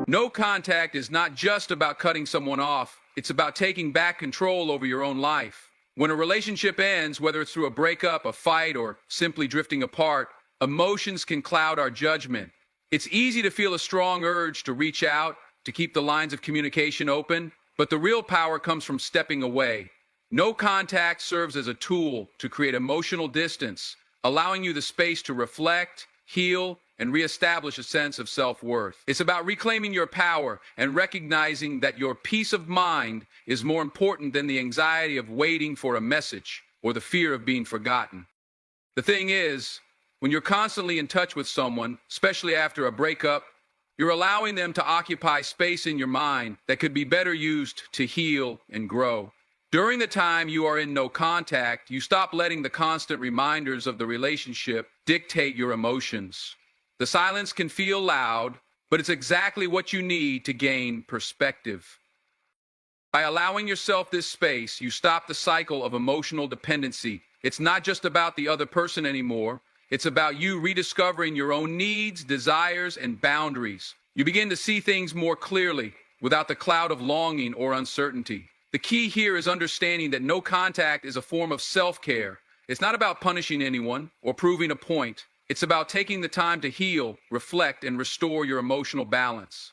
No contact is not just about cutting someone off, it's about taking back control over your own life. When a relationship ends, whether it's through a breakup, a fight, or simply drifting apart, emotions can cloud our judgment. It's easy to feel a strong urge to reach out, to keep the lines of communication open, but the real power comes from stepping away. No contact serves as a tool to create emotional distance, allowing you the space to reflect, heal, and reestablish a sense of self-worth. It's about reclaiming your power and recognizing that your peace of mind is more important than the anxiety of waiting for a message or the fear of being forgotten. The thing is, when you're constantly in touch with someone, especially after a breakup, you're allowing them to occupy space in your mind that could be better used to heal and grow. During the time you are in no contact, you stop letting the constant reminders of the relationship dictate your emotions. The silence can feel loud, but it's exactly what you need to gain perspective. By allowing yourself this space, you stop the cycle of emotional dependency. It's not just about the other person anymore. It's about you rediscovering your own needs, desires, and boundaries. You begin to see things more clearly without the cloud of longing or uncertainty. The key here is understanding that no contact is a form of self-care. It's not about punishing anyone or proving a point. It's about taking the time to heal, reflect, and restore your emotional balance.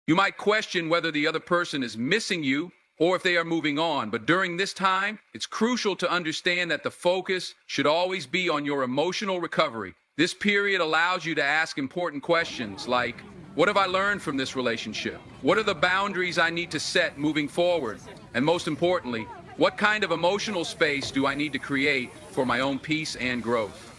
You might question whether the other person is missing you or if they are moving on, but during this time, it's crucial to understand that the focus should always be on your emotional recovery. This period allows you to ask important questions like, what have I learned from this relationship? What are the boundaries I need to set moving forward? And most importantly, what kind of emotional space do I need to create for my own peace and growth?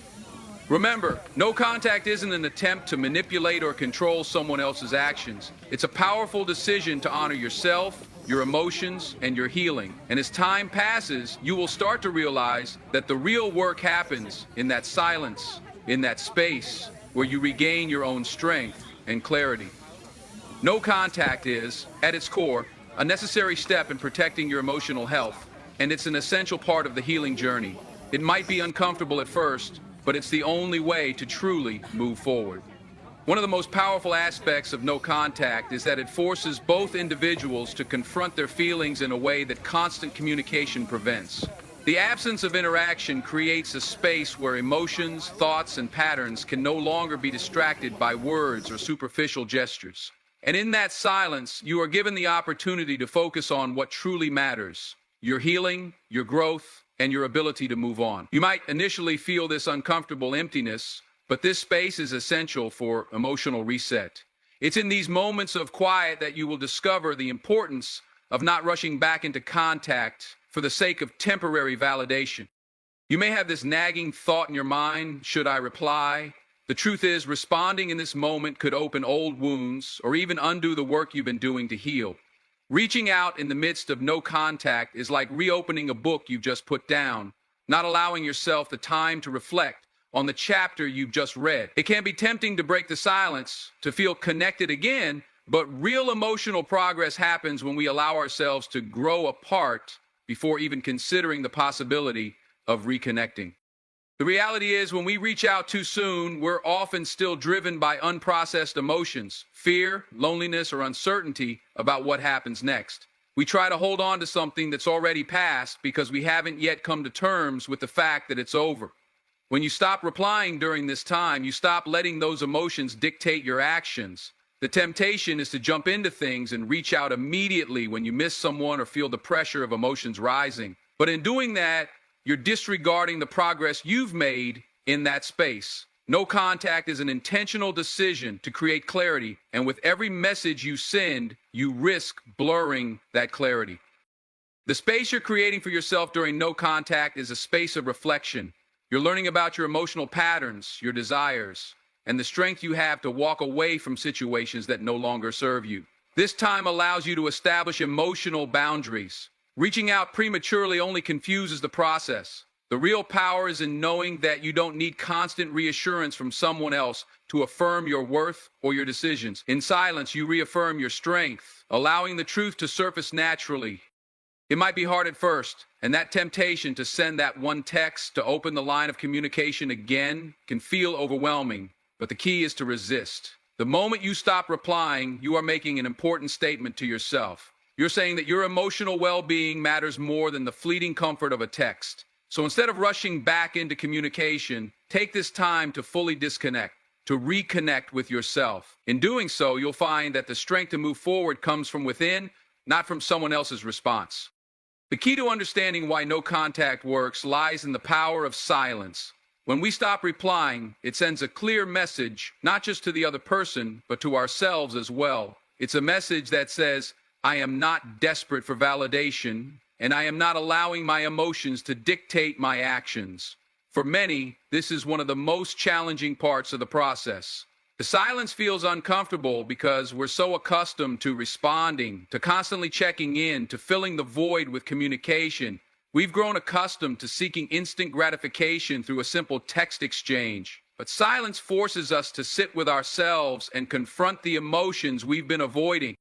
Remember, no contact isn't an attempt to manipulate or control someone else's actions. It's a powerful decision to honor yourself, your emotions, and your healing. And as time passes, you will start to realize that the real work happens in that silence, in that space where you regain your own strength and clarity. No contact is, at its core, a necessary step in protecting your emotional health, and it's an essential part of the healing journey. It might be uncomfortable at first, but it's the only way to truly move forward. One of the most powerful aspects of no contact is that it forces both individuals to confront their feelings in a way that constant communication prevents. The absence of interaction creates a space where emotions, thoughts, and patterns can no longer be distracted by words or superficial gestures. And in that silence, you are given the opportunity to focus on what truly matters: your healing, your growth, and your ability to move on. You might initially feel this uncomfortable emptiness, but this space is essential for emotional reset. It's in these moments of quiet that you will discover the importance of not rushing back into contact for the sake of temporary validation. You may have this nagging thought in your mind, should I reply? The truth is, responding in this moment could open old wounds or even undo the work you've been doing to heal. Reaching out in the midst of no contact is like reopening a book you've just put down, not allowing yourself the time to reflect on the chapter you've just read. It can be tempting to break the silence, to feel connected again, but real emotional progress happens when we allow ourselves to grow apart before even considering the possibility of reconnecting. The reality is, when we reach out too soon, we're often still driven by unprocessed emotions, fear, loneliness, or uncertainty about what happens next. We try to hold on to something that's already passed because we haven't yet come to terms with the fact that it's over. When you stop replying during this time, you stop letting those emotions dictate your actions. The temptation is to jump into things and reach out immediately when you miss someone or feel the pressure of emotions rising. But in doing that, you're disregarding the progress you've made in that space. No contact is an intentional decision to create clarity, and with every message you send, you risk blurring that clarity. The space you're creating for yourself during no contact is a space of reflection. You're learning about your emotional patterns, your desires, and the strength you have to walk away from situations that no longer serve you. This time allows you to establish emotional boundaries. Reaching out prematurely only confuses the process. The real power is in knowing that you don't need constant reassurance from someone else to affirm your worth or your decisions. In silence, you reaffirm your strength, allowing the truth to surface naturally. It might be hard at first, and that temptation to send that one text, to open the line of communication again, can feel overwhelming. But the key is to resist. The moment you stop replying, you are making an important statement to yourself. You're saying that your emotional well-being matters more than the fleeting comfort of a text. So instead of rushing back into communication, take this time to fully disconnect, to reconnect with yourself. In doing so, you'll find that the strength to move forward comes from within, not from someone else's response. The key to understanding why no contact works lies in the power of silence. When we stop replying, it sends a clear message, not just to the other person, but to ourselves as well. It's a message that says, I am not desperate for validation, and I am not allowing my emotions to dictate my actions. For many, this is one of the most challenging parts of the process. The silence feels uncomfortable because we're so accustomed to responding, to constantly checking in, to filling the void with communication. We've grown accustomed to seeking instant gratification through a simple text exchange. But silence forces us to sit with ourselves and confront the emotions we've been avoiding.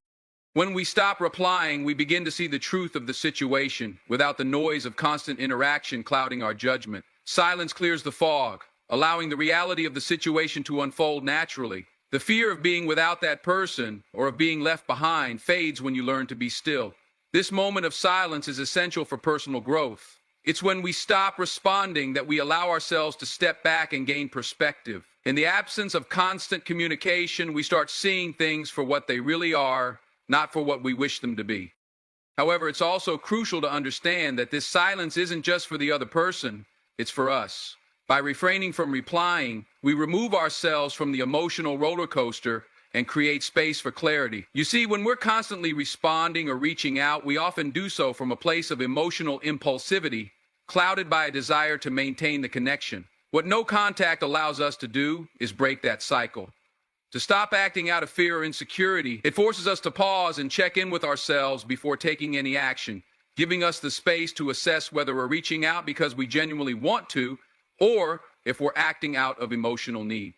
When we stop replying, we begin to see the truth of the situation without the noise of constant interaction clouding our judgment. Silence clears the fog, allowing the reality of the situation to unfold naturally. The fear of being without that person or of being left behind fades when you learn to be still. This moment of silence is essential for personal growth. It's when we stop responding that we allow ourselves to step back and gain perspective. In the absence of constant communication, we start seeing things for what they really are, not for what we wish them to be. However, it's also crucial to understand that this silence isn't just for the other person, it's for us. By refraining from replying, we remove ourselves from the emotional roller coaster and create space for clarity. You see, when we're constantly responding or reaching out, we often do so from a place of emotional impulsivity, clouded by a desire to maintain the connection. What no contact allows us to do is break that cycle. To stop acting out of fear or insecurity, it forces us to pause and check in with ourselves before taking any action, giving us the space to assess whether we're reaching out because we genuinely want to, or if we're acting out of emotional need.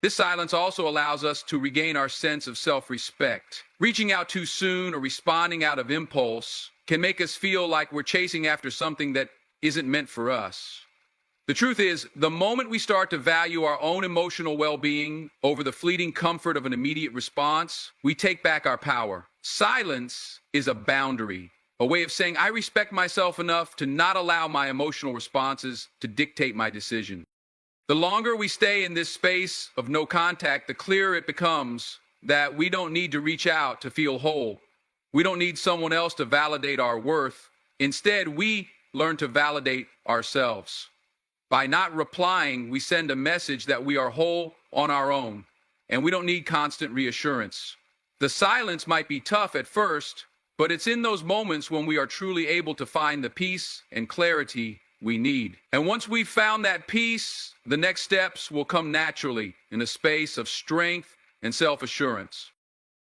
This silence also allows us to regain our sense of self-respect. Reaching out too soon or responding out of impulse can make us feel like we're chasing after something that isn't meant for us. The truth is, the moment we start to value our own emotional well-being over the fleeting comfort of an immediate response, we take back our power. Silence is a boundary, a way of saying I respect myself enough to not allow my emotional responses to dictate my decision. The longer we stay in this space of no contact, the clearer it becomes that we don't need to reach out to feel whole. We don't need someone else to validate our worth. Instead, we learn to validate ourselves. By not replying, we send a message that we are whole on our own, and we don't need constant reassurance. The silence might be tough at first, but it's in those moments when we are truly able to find the peace and clarity we need. And once we've found that peace, the next steps will come naturally in a space of strength and self-assurance.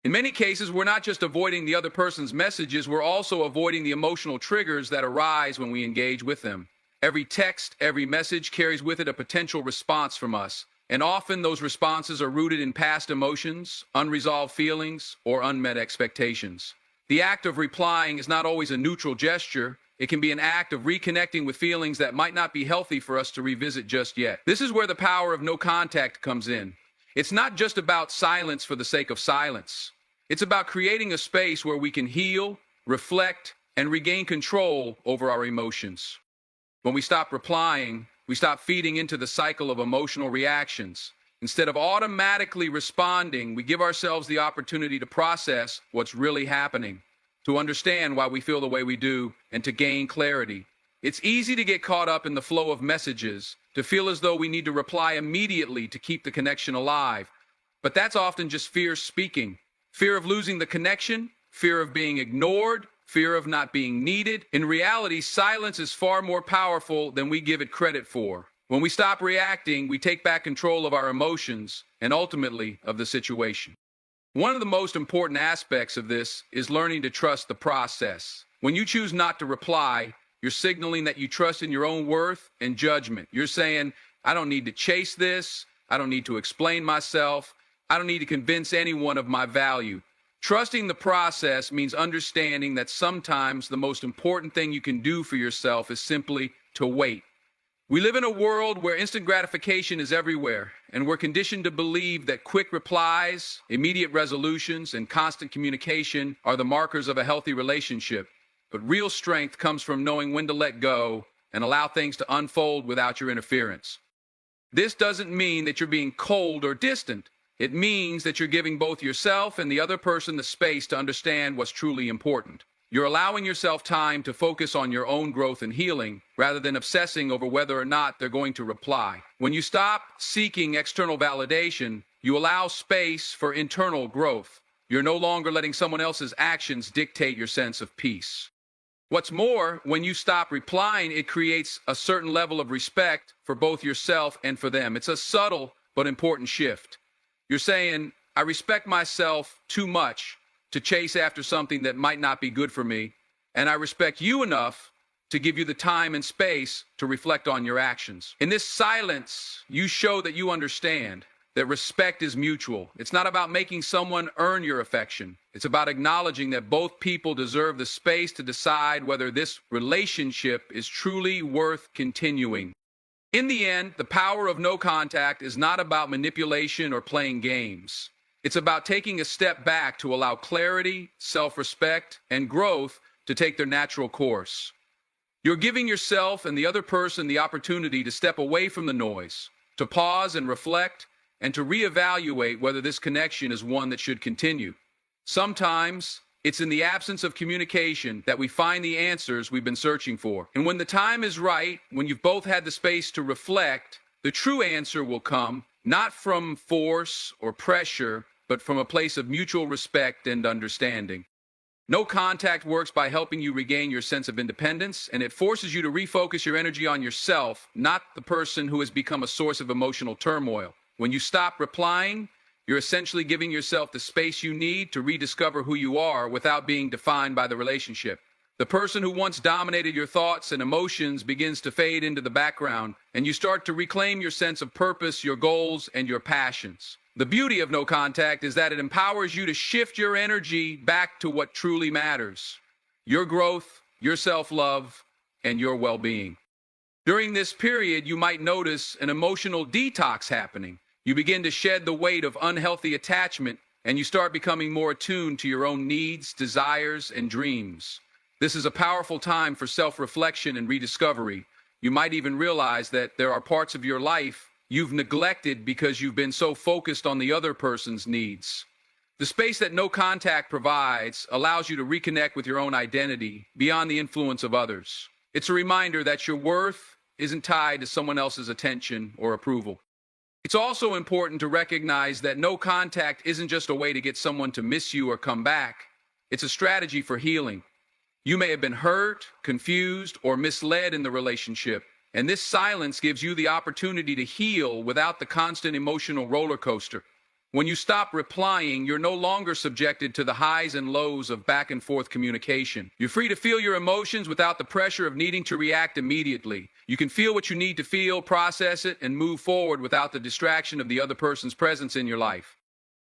In many cases, we're not just avoiding the other person's messages, we're also avoiding the emotional triggers that arise when we engage with them. Every text, every message carries with it a potential response from us, and often those responses are rooted in past emotions, unresolved feelings, or unmet expectations. The act of replying is not always a neutral gesture. It can be an act of reconnecting with feelings that might not be healthy for us to revisit just yet. This is where the power of no contact comes in. It's not just about silence for the sake of silence. It's about creating a space where we can heal, reflect, and regain control over our emotions. When we stop replying, we stop feeding into the cycle of emotional reactions. Instead of automatically responding, we give ourselves the opportunity to process what's really happening, to understand why we feel the way we do, and to gain clarity. It's easy to get caught up in the flow of messages, to feel as though we need to reply immediately to keep the connection alive. But that's often just fear speaking. Fear of losing the connection, fear of being ignored, fear of not being needed. In reality, silence is far more powerful than we give it credit for. When we stop reacting, we take back control of our emotions and ultimately of the situation. One of the most important aspects of this is learning to trust the process. When you choose not to reply, you're signaling that you trust in your own worth and judgment. You're saying, I don't need to chase this. I don't need to explain myself. I don't need to convince anyone of my value. Trusting the process means understanding that sometimes the most important thing you can do for yourself is simply to wait. We live in a world where instant gratification is everywhere, and we're conditioned to believe that quick replies, immediate resolutions, and constant communication are the markers of a healthy relationship. But real strength comes from knowing when to let go and allow things to unfold without your interference. This doesn't mean that you're being cold or distant. It means that you're giving both yourself and the other person the space to understand what's truly important. You're allowing yourself time to focus on your own growth and healing rather than obsessing over whether or not they're going to reply. When you stop seeking external validation, you allow space for internal growth. You're no longer letting someone else's actions dictate your sense of peace. What's more, when you stop replying, it creates a certain level of respect for both yourself and for them. It's a subtle but important shift. You're saying, I respect myself too much to chase after something that might not be good for me, and I respect you enough to give you the time and space to reflect on your actions. In this silence, you show that you understand that respect is mutual. It's not about making someone earn your affection. It's about acknowledging that both people deserve the space to decide whether this relationship is truly worth continuing. In the end, the power of no contact is not about manipulation or playing games. It's about taking a step back to allow clarity, self-respect, and growth to take their natural course. You're giving yourself and the other person the opportunity to step away from the noise, to pause and reflect, and to reevaluate whether this connection is one that should continue. Sometimes, it's in the absence of communication that we find the answers we've been searching for. And when the time is right, when you've both had the space to reflect, the true answer will come, not from force or pressure, but from a place of mutual respect and understanding. No contact works by helping you regain your sense of independence, and it forces you to refocus your energy on yourself, not the person who has become a source of emotional turmoil. When you stop replying, you're essentially giving yourself the space you need to rediscover who you are without being defined by the relationship. The person who once dominated your thoughts and emotions begins to fade into the background, and you start to reclaim your sense of purpose, your goals, and your passions. The beauty of no contact is that it empowers you to shift your energy back to what truly matters: your growth, your self-love, and your well-being. During this period, you might notice an emotional detox happening. You begin to shed the weight of unhealthy attachment, and you start becoming more attuned to your own needs, desires, and dreams. This is a powerful time for self-reflection and rediscovery. You might even realize that there are parts of your life you've neglected because you've been so focused on the other person's needs. The space that no contact provides allows you to reconnect with your own identity beyond the influence of others. It's a reminder that your worth isn't tied to someone else's attention or approval. It's also important to recognize that no contact isn't just a way to get someone to miss you or come back. It's a strategy for healing. You may have been hurt, confused, or misled in the relationship, and this silence gives you the opportunity to heal without the constant emotional roller coaster. When you stop replying, you're no longer subjected to the highs and lows of back and forth communication. You're free to feel your emotions without the pressure of needing to react immediately. You can feel what you need to feel, process it, and move forward without the distraction of the other person's presence in your life.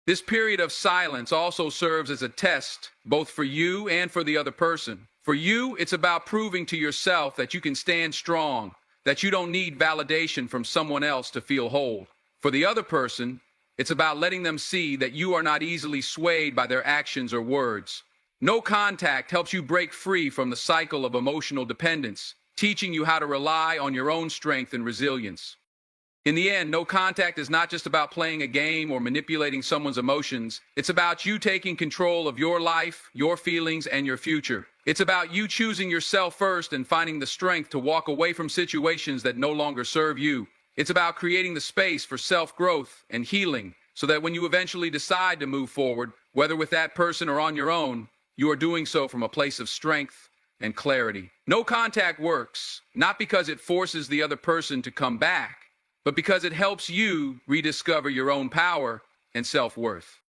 This period of silence also serves as a test, both for you and for the other person. For you, it's about proving to yourself that you can stand strong, that you don't need validation from someone else to feel whole. For the other person, it's about letting them see that you are not easily swayed by their actions or words. No contact helps you break free from the cycle of emotional dependence, teaching you how to rely on your own strength and resilience. In the end, no contact is not just about playing a game or manipulating someone's emotions. It's about you taking control of your life, your feelings, and your future. It's about you choosing yourself first and finding the strength to walk away from situations that no longer serve you. It's about creating the space for self-growth and healing so that when you eventually decide to move forward, whether with that person or on your own, you are doing so from a place of strength and clarity. No contact works, not because it forces the other person to come back, but because it helps you rediscover your own power and self-worth.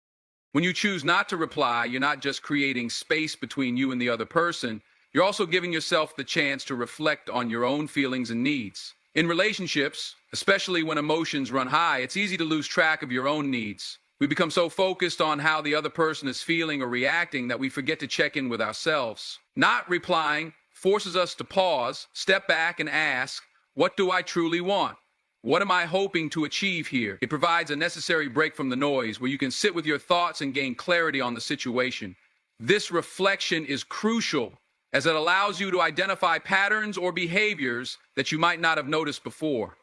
When you choose not to reply, you're not just creating space between you and the other person, you're also giving yourself the chance to reflect on your own feelings and needs. In relationships, especially when emotions run high, it's easy to lose track of your own needs. We become so focused on how the other person is feeling or reacting that we forget to check in with ourselves. Not replying forces us to pause, step back, and ask, What do I truly want? What am I hoping to achieve here? It provides a necessary break from the noise where you can sit with your thoughts and gain clarity on the situation. This reflection is crucial as it allows you to identify patterns or behaviors that you might not have noticed before.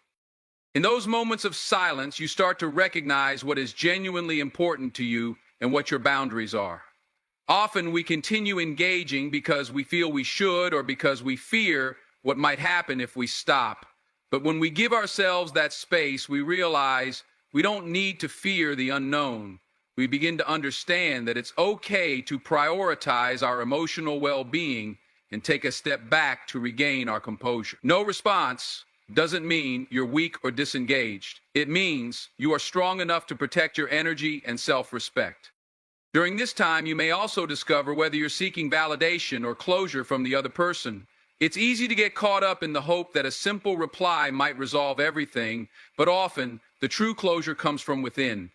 In those moments of silence, you start to recognize what is genuinely important to you and what your boundaries are. Often we continue engaging because we feel we should or because we fear what might happen if we stop. But when we give ourselves that space, we realize we don't need to fear the unknown. We begin to understand that it's okay to prioritize our emotional well-being and take a step back to regain our composure. No response doesn't mean you're weak or disengaged. It means you are strong enough to protect your energy and self-respect. During this time, you may also discover whether you're seeking validation or closure from the other person. It's easy to get caught up in the hope that a simple reply might resolve everything, but often the true closure comes from within.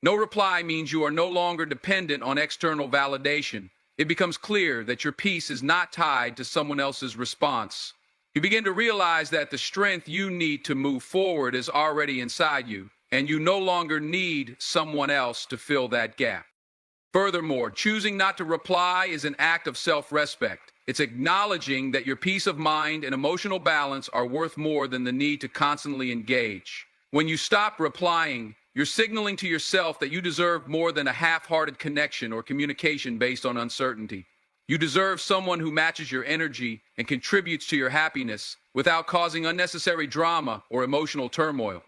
No reply means you are no longer dependent on external validation. It becomes clear that your peace is not tied to someone else's response. You begin to realize that the strength you need to move forward is already inside you, and you no longer need someone else to fill that gap. Furthermore, choosing not to reply is an act of self-respect. It's acknowledging that your peace of mind and emotional balance are worth more than the need to constantly engage. When you stop replying, you're signaling to yourself that you deserve more than a half-hearted connection or communication based on uncertainty. You deserve someone who matches your energy and contributes to your happiness without causing unnecessary drama or emotional turmoil.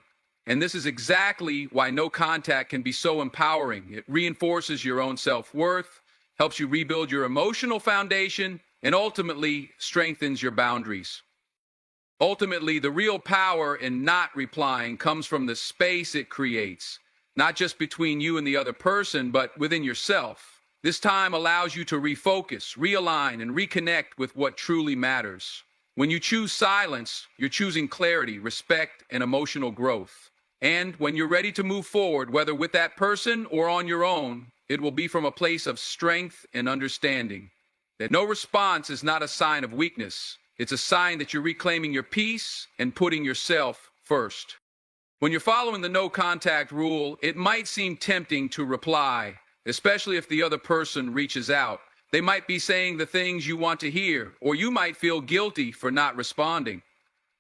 And this is exactly why no contact can be so empowering. It reinforces your own self-worth, helps you rebuild your emotional foundation, and ultimately strengthens your boundaries. Ultimately, the real power in not replying comes from the space it creates, not just between you and the other person, but within yourself. This time allows you to refocus, realign, and reconnect with what truly matters. When you choose silence, you're choosing clarity, respect, and emotional growth. And when you're ready to move forward, whether with that person or on your own, it will be from a place of strength and understanding. That no response is not a sign of weakness. It's a sign that you're reclaiming your peace and putting yourself first. When you're following the no contact rule, it might seem tempting to reply, especially if the other person reaches out. They might be saying the things you want to hear, or you might feel guilty for not responding.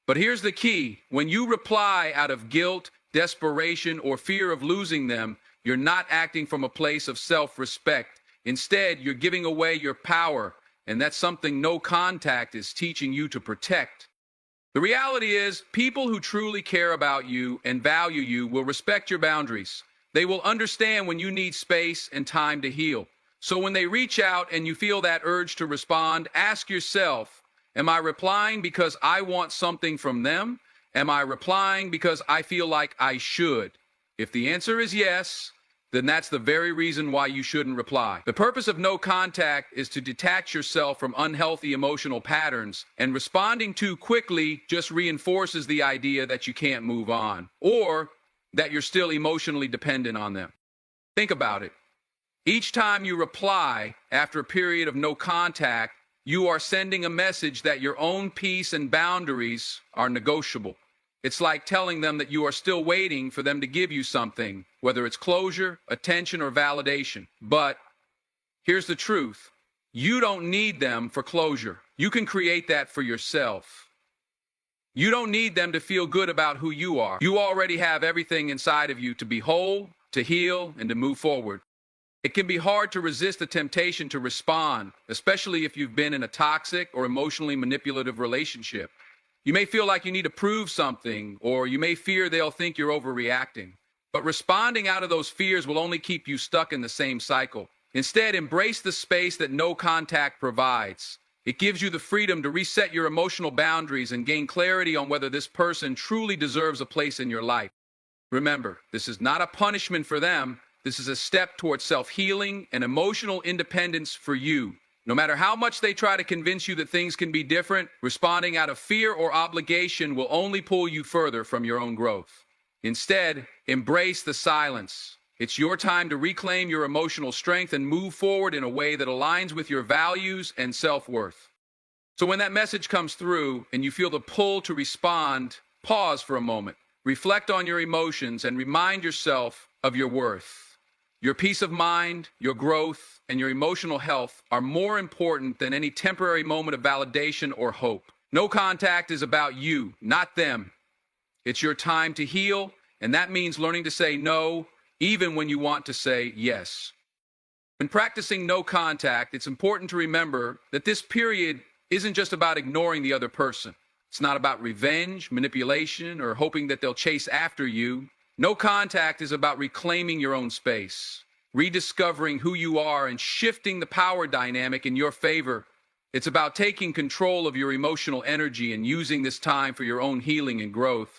But here's the key. When you reply out of guilt, desperation, or fear of losing them, you're not acting from a place of self-respect. Instead, you're giving away your power, and that's something no contact is teaching you to protect. The reality is, people who truly care about you and value you will respect your boundaries. They will understand when you need space and time to heal. So when they reach out and you feel that urge to respond, ask yourself, am I replying because I want something from them? Am I replying because I feel like I should? If the answer is yes, then that's the very reason why you shouldn't reply. The purpose of no contact is to detach yourself from unhealthy emotional patterns, and responding too quickly just reinforces the idea that you can't move on, or that you're still emotionally dependent on them. Think about it. Each time you reply after a period of no contact, you are sending a message that your own peace and boundaries are negotiable. It's like telling them that you are still waiting for them to give you something, whether it's closure, attention, or validation. But here's the truth. You don't need them for closure. You can create that for yourself. You don't need them to feel good about who you are. You already have everything inside of you to be whole, to heal, and to move forward. It can be hard to resist the temptation to respond, especially if you've been in a toxic or emotionally manipulative relationship. You may feel like you need to prove something, or you may fear they'll think you're overreacting. But responding out of those fears will only keep you stuck in the same cycle. Instead, embrace the space that no contact provides. It gives you the freedom to reset your emotional boundaries and gain clarity on whether this person truly deserves a place in your life. Remember, this is not a punishment for them. This is a step towards self-healing and emotional independence for you. No matter how much they try to convince you that things can be different, responding out of fear or obligation will only pull you further from your own growth. Instead, embrace the silence. It's your time to reclaim your emotional strength and move forward in a way that aligns with your values and self-worth. So when that message comes through and you feel the pull to respond, pause for a moment, reflect on your emotions, and remind yourself of your worth. Your peace of mind, your growth, and your emotional health are more important than any temporary moment of validation or hope. No contact is about you, not them. It's your time to heal, and that means learning to say no, even when you want to say yes. When practicing no contact, it's important to remember that this period isn't just about ignoring the other person. It's not about revenge, manipulation, or hoping that they'll chase after you. No contact is about reclaiming your own space, rediscovering who you are, and shifting the power dynamic in your favor. It's about taking control of your emotional energy and using this time for your own healing and growth.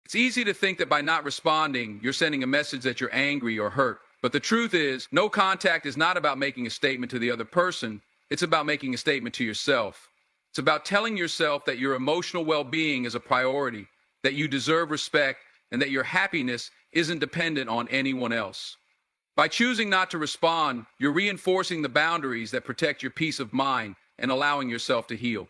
It's easy to think that by not responding, you're sending a message that you're angry or hurt. But the truth is, no contact is not about making a statement to the other person. It's about making a statement to yourself. It's about telling yourself that your emotional well-being is a priority, that you deserve respect, and that your happiness isn't dependent on anyone else. By choosing not to respond, you're reinforcing the boundaries that protect your peace of mind and allowing yourself to heal.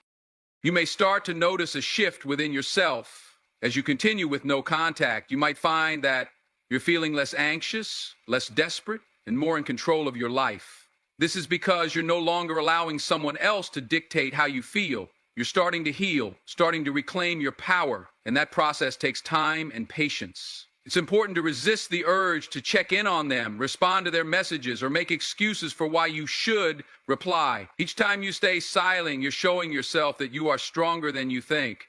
You may start to notice a shift within yourself. As you continue with no contact, you might find that you're feeling less anxious, less desperate, and more in control of your life. This is because you're no longer allowing someone else to dictate how you feel. You're starting to heal, starting to reclaim your power, and that process takes time and patience. It's important to resist the urge to check in on them, respond to their messages, or make excuses for why you should reply. Each time you stay silent, you're showing yourself that you are stronger than you think.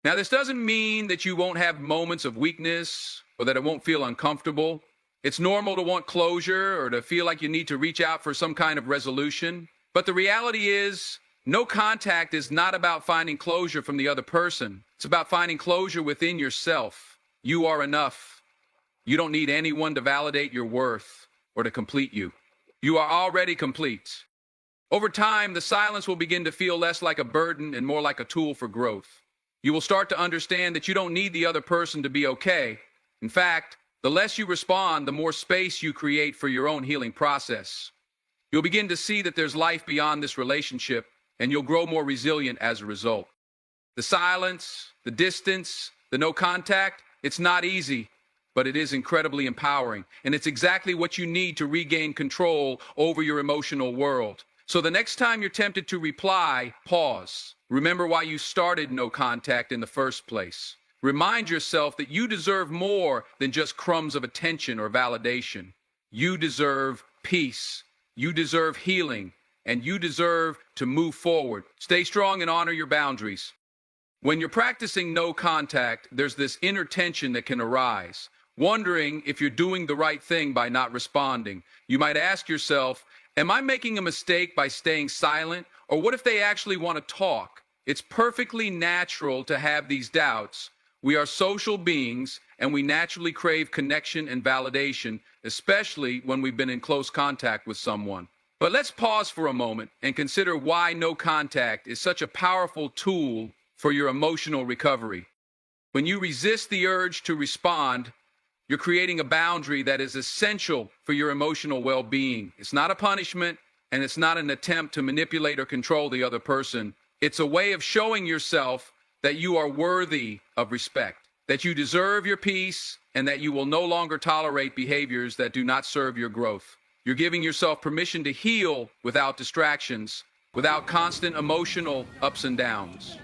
Now, this doesn't mean that you won't have moments of weakness or that it won't feel uncomfortable. It's normal to want closure or to feel like you need to reach out for some kind of resolution. But the reality is, no contact is not about finding closure from the other person. It's about finding closure within yourself. You are enough. You don't need anyone to validate your worth or to complete you. You are already complete. Over time, the silence will begin to feel less like a burden and more like a tool for growth. You will start to understand that you don't need the other person to be okay. In fact, the less you respond, the more space you create for your own healing process. You'll begin to see that there's life beyond this relationship, and you'll grow more resilient as a result. The silence, the distance, the no contact, it's not easy, but it is incredibly empowering. And it's exactly what you need to regain control over your emotional world. So the next time you're tempted to reply, pause. Remember why you started no contact in the first place. Remind yourself that you deserve more than just crumbs of attention or validation. You deserve peace. You deserve healing. And you deserve to move forward. Stay strong and honor your boundaries. When you're practicing no contact, there's this inner tension that can arise, wondering if you're doing the right thing by not responding. You might ask yourself, am I making a mistake by staying silent? Or what if they actually want to talk? It's perfectly natural to have these doubts. We are social beings, and we naturally crave connection and validation, especially when we've been in close contact with someone. But let's pause for a moment and consider why no contact is such a powerful tool for your emotional recovery. When you resist the urge to respond, you're creating a boundary that is essential for your emotional well-being. It's not a punishment, and it's not an attempt to manipulate or control the other person. It's a way of showing yourself that you are worthy of respect, that you deserve your peace, and that you will no longer tolerate behaviors that do not serve your growth. You're giving yourself permission to heal without distractions, without constant emotional ups and downs.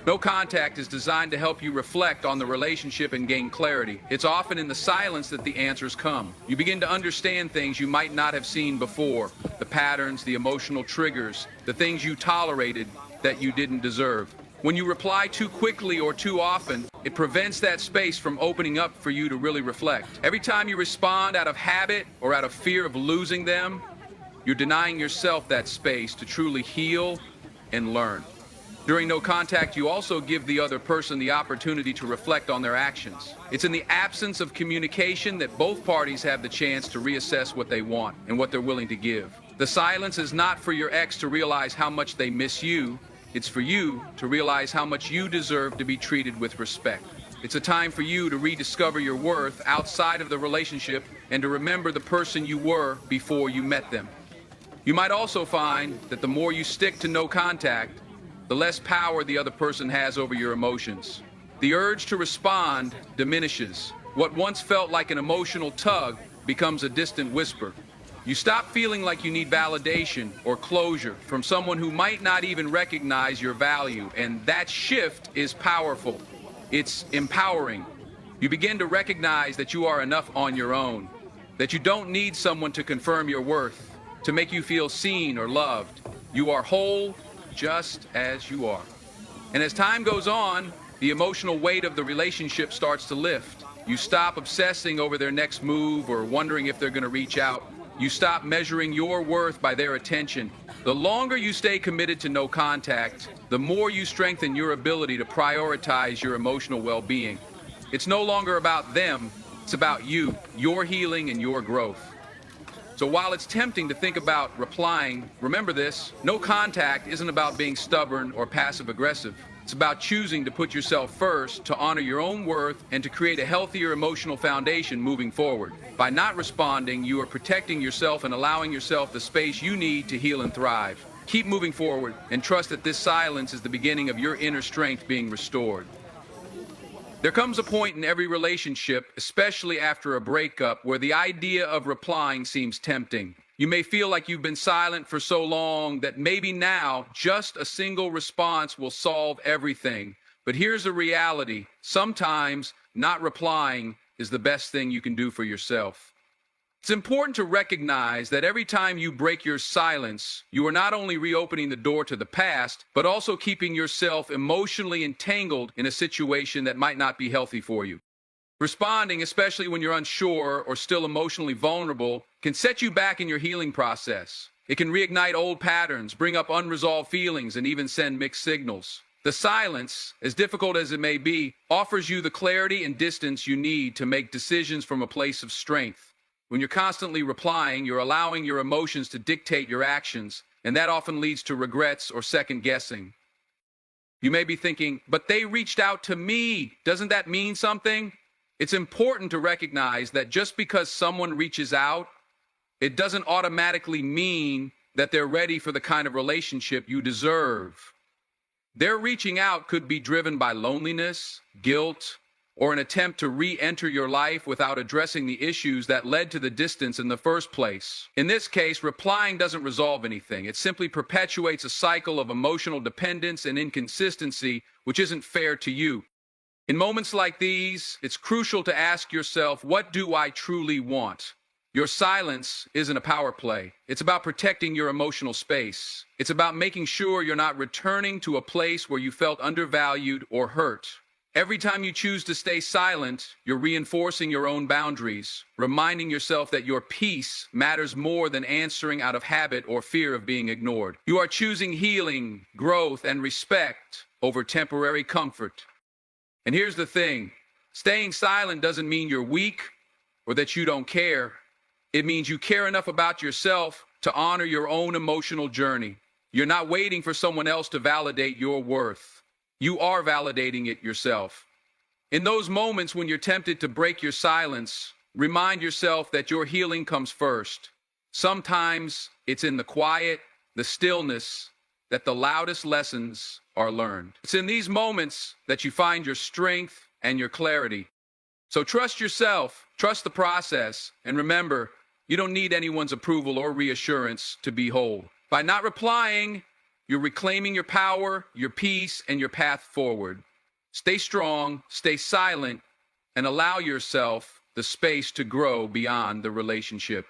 No contact is designed to help you reflect on the relationship and gain clarity. It's often in the silence that the answers come. You begin to understand things you might not have seen before, the patterns, the emotional triggers, the things you tolerated that you didn't deserve. When you reply too quickly or too often, it prevents that space from opening up for you to really reflect. Every time you respond out of habit or out of fear of losing them, you're denying yourself that space to truly heal and learn. During no contact, you also give the other person the opportunity to reflect on their actions. It's in the absence of communication that both parties have the chance to reassess what they want and what they're willing to give. The silence is not for your ex to realize how much they miss you. It's for you to realize how much you deserve to be treated with respect. It's a time for you to rediscover your worth outside of the relationship and to remember the person you were before you met them. You might also find that the more you stick to no contact, the less power the other person has over your emotions. The urge to respond diminishes. What once felt like an emotional tug becomes a distant whisper. You stop feeling like you need validation or closure from someone who might not even recognize your value, and that shift is powerful. It's empowering. You begin to recognize that you are enough on your own, that you don't need someone to confirm your worth, to make you feel seen or loved. You are whole just as you are. And as time goes on, the emotional weight of the relationship starts to lift. You stop obsessing over their next move or wondering if they're going to reach out. You stop measuring your worth by their attention. The longer you stay committed to no contact, the more you strengthen your ability to prioritize your emotional well-being. It's no longer about them, it's about you, your healing and your growth. So while it's tempting to think about replying, remember this: no contact isn't about being stubborn or passive-aggressive. It's about choosing to put yourself first, to honor your own worth, and to create a healthier emotional foundation moving forward. By not responding, you are protecting yourself and allowing yourself the space you need to heal and thrive. Keep moving forward and trust that this silence is the beginning of your inner strength being restored. There comes a point in every relationship, especially after a breakup, where the idea of replying seems tempting. You may feel like you've been silent for so long that maybe now just a single response will solve everything. But here's the reality: sometimes not replying is the best thing you can do for yourself. It's important to recognize that every time you break your silence, you are not only reopening the door to the past, but also keeping yourself emotionally entangled in a situation that might not be healthy for you. Responding, especially when you're unsure or still emotionally vulnerable, can set you back in your healing process. It can reignite old patterns, bring up unresolved feelings, and even send mixed signals. The silence, as difficult as it may be, offers you the clarity and distance you need to make decisions from a place of strength. When you're constantly replying, you're allowing your emotions to dictate your actions, and that often leads to regrets or second guessing. You may be thinking, but they reached out to me. Doesn't that mean something? It's important to recognize that just because someone reaches out, it doesn't automatically mean that they're ready for the kind of relationship you deserve. Their reaching out could be driven by loneliness, guilt, or an attempt to re-enter your life without addressing the issues that led to the distance in the first place. In this case, replying doesn't resolve anything. It simply perpetuates a cycle of emotional dependence and inconsistency, which isn't fair to you. In moments like these, it's crucial to ask yourself, what do I truly want? Your silence isn't a power play. It's about protecting your emotional space. It's about making sure you're not returning to a place where you felt undervalued or hurt. Every time you choose to stay silent, you're reinforcing your own boundaries, reminding yourself that your peace matters more than answering out of habit or fear of being ignored. You are choosing healing, growth, and respect over temporary comfort. And here's the thing: staying silent doesn't mean you're weak or that you don't care. It means you care enough about yourself to honor your own emotional journey. You're not waiting for someone else to validate your worth. You are validating it yourself. In those moments when you're tempted to break your silence, remind yourself that your healing comes first. Sometimes it's in the quiet, the stillness, that the loudest lessons are learned. It's in these moments that you find your strength and your clarity. So trust yourself, trust the process, and remember, you don't need anyone's approval or reassurance to be whole. By not replying, you're reclaiming your power, your peace, and your path forward. Stay strong, stay silent, and allow yourself the space to grow beyond the relationship.